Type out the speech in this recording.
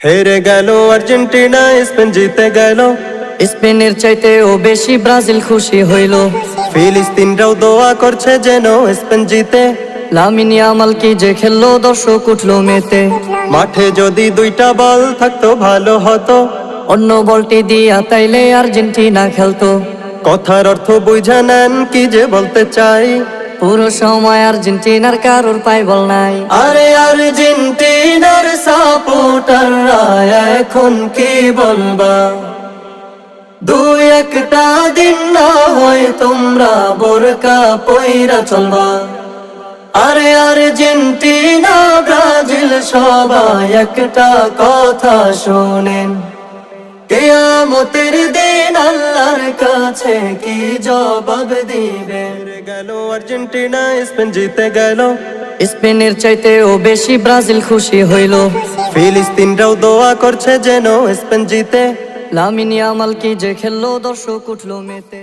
হেরে গেল Argentina, Spain জিতে গেল। স্পেনের চাইতেও বেশি ব্রাজিল খুশি হইল। ফিলিস্তিনরাও দোয়া করছে যেন স্পেন জিতে। লামিন ইয়ামাল কি যে খেললো, দর্শক উঠলো মেতে। মাঠে যদি দুইটা বল থাকতো ভালো হতো, অন্য বলটি দিয়া তাইলে আর্জেন্টিনা খেলতো। কথার অর্থ বুঝা নেন কি যে বলতে চাই। পুরো সময় আর্জেন্টিনার কারোর পায় বল নাই। আরে আর্জেন্টিনার সাপোর্টাররা এখন কি বলবা, দুই একটা দিন না হয় তোমরা বোরকা পইরা চলবা। আরে আর্জেন্টিনা ব্রাজিল সবাই একটা কথা শোনেন, কিয়ামতের দিন আল্লাহর কাছে কি জবাব দিবেন। গেল আর্জেন্টিনা, স্পেন জিতে গেল। স্পেনের চাইতেও বেশি ব্রাজিল খুশি হইল। ফিলিস্তিনরাও দোয়া করছে যেন স্পেন জিতে। লামিন ইয়ামাল কি যে খেললো, দর্শক উঠলো মেতে।